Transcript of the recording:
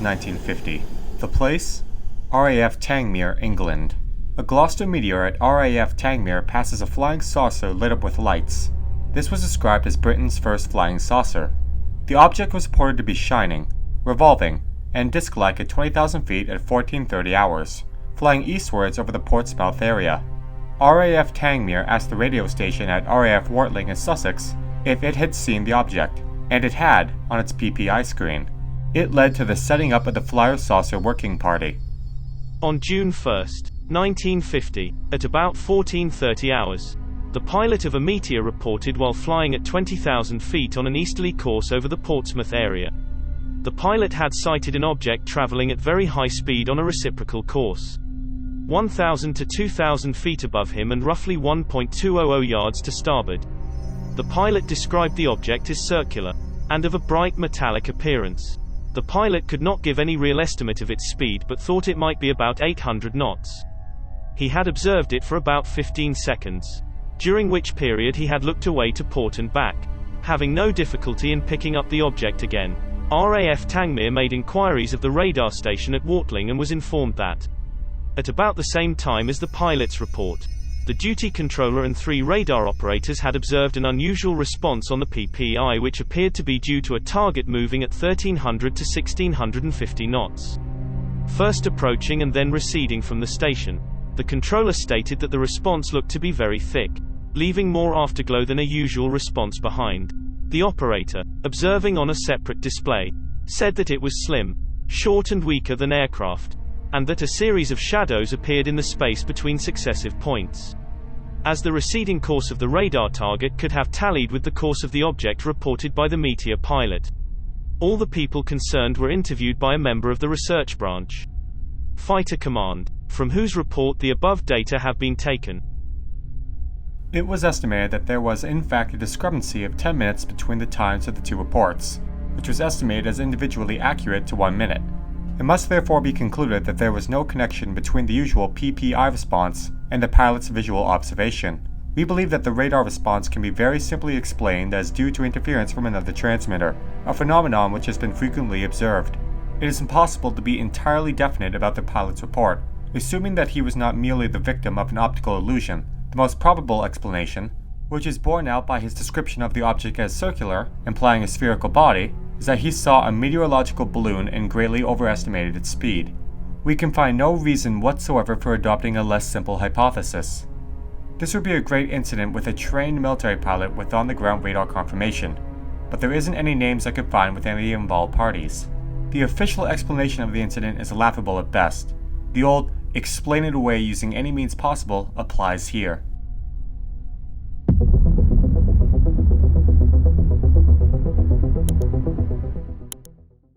1950. The place? RAF Tangmere, England. A Gloster Meteor at RAF Tangmere passes a flying saucer lit up with lights. This was described as Britain's first flying saucer. The object was reported to be shining, revolving, and disc-like at 20,000 feet at 1430 hours, flying eastwards over the Portsmouth area. RAF Tangmere asked the radio station at RAF Wartling in Sussex if it had seen the object, and it had on its PPI screen. It led to the setting up of the Flyer Saucer Working Party. On June 1, 1950, at about 1430 hours, the pilot of a Meteor reported while flying at 20,000 feet on an easterly course over the Portsmouth area. The pilot had sighted an object traveling at very high speed on a reciprocal course, 1,000 to 2,000 feet above him and roughly 1.200 yards to starboard. The pilot described the object as circular, and of a bright metallic appearance. The pilot could not give any real estimate of its speed but thought it might be about 800 knots. He had observed it for about 15 seconds, during which period he had looked away to port and back, having no difficulty in picking up the object again. RAF Tangmere made inquiries of the radar station at Wartling and was informed that, at about the same time as the pilot's report, the duty controller and 3 radar operators had observed an unusual response on the PPI which appeared to be due to a target moving at 1300 to 1650 knots, first approaching and then receding from the station. The controller stated that the response looked to be very thick, leaving more afterglow than a usual response behind. The operator, observing on a separate display, said that it was slim, short and weaker than aircraft, and that a series of shadows appeared in the space between successive points, as the receding course of the radar target could have tallied with the course of the object reported by the Meteor pilot. All the people concerned were interviewed by a member of the research branch, Fighter Command, from whose report the above data have been taken. It was estimated that there was in fact a discrepancy of 10 minutes between the times of the 2 reports, which was estimated as individually accurate to 1 minute. It must therefore be concluded that there was no connection between the usual PPI response and the pilot's visual observation. We believe that the radar response can be very simply explained as due to interference from another transmitter, a phenomenon which has been frequently observed. It is impossible to be entirely definite about the pilot's report, assuming that he was not merely the victim of an optical illusion. The most probable explanation, which is borne out by his description of the object as circular, implying a spherical body, is that he saw a meteorological balloon and greatly overestimated its speed. We can find no reason whatsoever for adopting a less simple hypothesis. This would be a great incident with a trained military pilot with on-the-ground radar confirmation, but there isn't any names I could find with any involved parties. The official explanation of the incident is laughable at best. The old, explain it away using any means possible applies here.